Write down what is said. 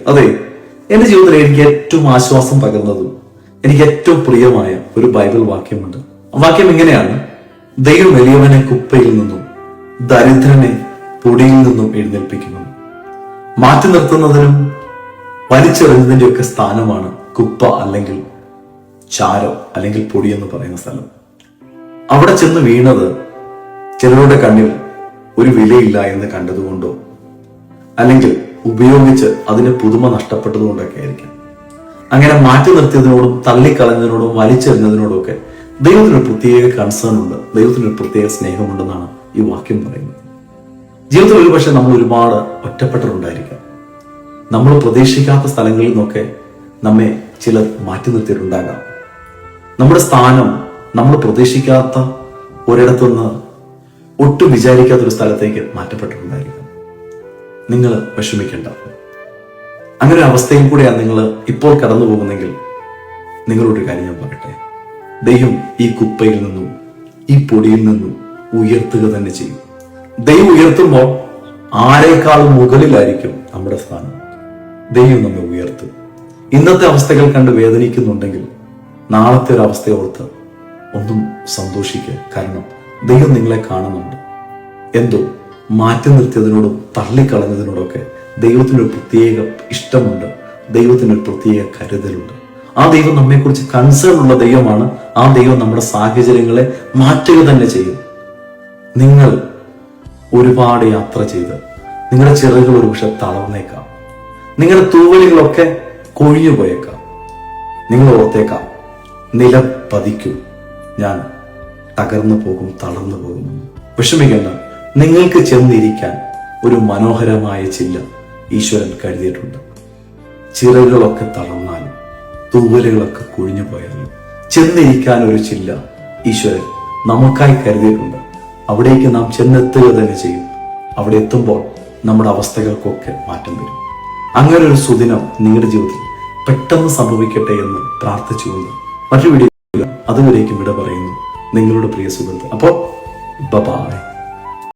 അതെ, എന്റെ ജീവിതത്തിൽ എനിക്ക് ഏറ്റവും ആശ്വാസം പകർന്നതും എനിക്ക് ഏറ്റവും പ്രിയമായ ഒരു ബൈബിൾ വാക്യമുണ്ട്. വാക്യം ഇങ്ങനെയാണ്: ദൈവം എളിയവനെ കുപ്പയിൽ നിന്നും ദരിദ്രനെ പൊടിയിൽ നിന്നും എഴുന്നേൽപ്പിക്കുന്നു. മാറ്റി നിർത്തുന്നതിനും വലിച്ചെറിഞ്ഞതിന്റെ ഒക്കെ സ്ഥാനമാണ് കുപ്പ അല്ലെങ്കിൽ ചാരം അല്ലെങ്കിൽ പൊടി എന്ന് പറയുന്ന സ്ഥലം. അവിടെ ചെന്ന് വീണത് ചിലരുടെ കണ്ണിൽ ഒരു വിലയില്ല എന്ന് കണ്ടതുകൊണ്ടോ അല്ലെങ്കിൽ ഉപയോഗിച്ച് അതിന് പുതുമ നഷ്ടപ്പെട്ടതുകൊണ്ടൊക്കെ ആയിരിക്കാം. അങ്ങനെ മാറ്റി നിർത്തിയതിനോടും തള്ളിക്കളഞ്ഞതിനോടും വലിച്ചെറിഞ്ഞതിനോടും ഒക്കെ ദൈവത്തിനൊരു പ്രത്യേക കൺസേൺ ഉണ്ട്, ദൈവത്തിനൊരു പ്രത്യേക സ്നേഹമുണ്ടെന്നാണ് ഈ വാക്യം പറയുന്നത്. ജീവിതത്തിൽ ഒരുപക്ഷെ നമ്മൾ ഒരുപാട് ഒറ്റപ്പെട്ടിട്ടുണ്ടായിരിക്കാം. നമ്മൾ പ്രതീക്ഷിക്കാത്ത സ്ഥലങ്ങളിൽ നിന്നൊക്കെ നമ്മെ ചിലർ മാറ്റി നിർത്തിയിട്ടുണ്ടാകാം. നമ്മുടെ സ്ഥാനം നമ്മൾ പ്രതീക്ഷിക്കാത്ത ഒരിടത്തുനിന്ന് ഒട്ടും വിചാരിക്കാത്തൊരു സ്ഥലത്തേക്ക് മാറ്റപ്പെട്ടിട്ടുണ്ടായിരിക്കാം. നിങ്ങൾ വിഷമിക്കേണ്ട. അങ്ങനെ ഒരു അവസ്ഥയിൽ കൂടെയാണ് നിങ്ങൾ ഇപ്പോൾ കടന്നു പോകുന്നെങ്കിൽ നിങ്ങളോടൊരു കാര്യം ഞാൻ പറയട്ടെ: ദൈവം ഈ കുപ്പയിൽ നിന്നും ഈ പൊടിയിൽ നിന്നും ഉയർത്തുക തന്നെ ചെയ്യും. ദൈവം ഉയർത്തുമ്പോൾ ആരെക്കാളും മുകളിലായിരിക്കും നമ്മുടെ സ്ഥാനം. ദൈവം നമ്മെ ഉയർത്തും. ഇന്നത്തെ അവസ്ഥകൾ കണ്ട് വേദനിക്കുന്നുണ്ടെങ്കിൽ നാളത്തെ ഒരു അവസ്ഥയെ ഓർത്ത് ഒന്നും സന്തോഷിക്കുക. കാരണം ദൈവം നിങ്ങളെ കാണുന്നുണ്ട്. എന്തോ മാറ്റി നിർത്തിയതിനോടും തള്ളിക്കളഞ്ഞതിനോടൊക്കെ ദൈവത്തിനൊരു പ്രത്യേക ഇഷ്ടമുണ്ട്, ദൈവത്തിനൊരു പ്രത്യേക കരുതലുണ്ട്. ആ ദൈവം നമ്മെക്കുറിച്ച് കൺസേൺ ഉള്ള ദൈവമാണ്. ആ ദൈവം നമ്മുടെ സാഹചര്യങ്ങളെ മാറ്റുക തന്നെ ചെയ്യും. നിങ്ങൾ ഒരുപാട് യാത്ര ചെയ്ത് നിങ്ങളുടെ ചിറകുകൾ ഒരു പക്ഷെ തളർന്നേക്കാം, നിങ്ങളുടെ തൂവലുകളൊക്കെ കൊഴിഞ്ഞു പോയേക്കാം. നിങ്ങൾ ഓർത്തേക്കാം, നിലം പതിക്കും, ഞാൻ തകർന്നു പോകും, തളർന്നു പോകും. വിഷമിക്കേണ്ട. നിങ്ങൾക്ക് ചെന്നിരിക്കാൻ ഒരു മനോഹരമായ ചില്ല ഈശ്വരൻ കരുതിയിട്ടുണ്ട്. ചിറകുകളൊക്കെ തളർന്നാലും തൂവലുകളൊക്കെ കൊഴിഞ്ഞു പോയാലും ചെന്നിരിക്കാൻ ഒരു ചില്ല ഈശ്വരൻ നമുക്കായി കരുതിയിട്ടുണ്ട്. അവിടേക്ക് നാം ചെന്നെത്തുക തന്നെ ചെയ്യും. അവിടെ എത്തുമ്പോൾ നമ്മുടെ അവസ്ഥകൾക്കൊക്കെ മാറ്റം വരും. അങ്ങനെ ഒരു സുദിനം നിങ്ങളുടെ ജീവിതത്തിൽ പെട്ടെന്ന് സംഭവിക്കട്ടെ എന്ന് പ്രാർത്ഥിച്ചുകൊണ്ട് മറ്റൊരു വീഡിയോ അതുവരേക്കും വിട പറയുന്നു നിങ്ങളുടെ പ്രിയ സുഹൃത്ത്. അപ്പോൾ ബൈ.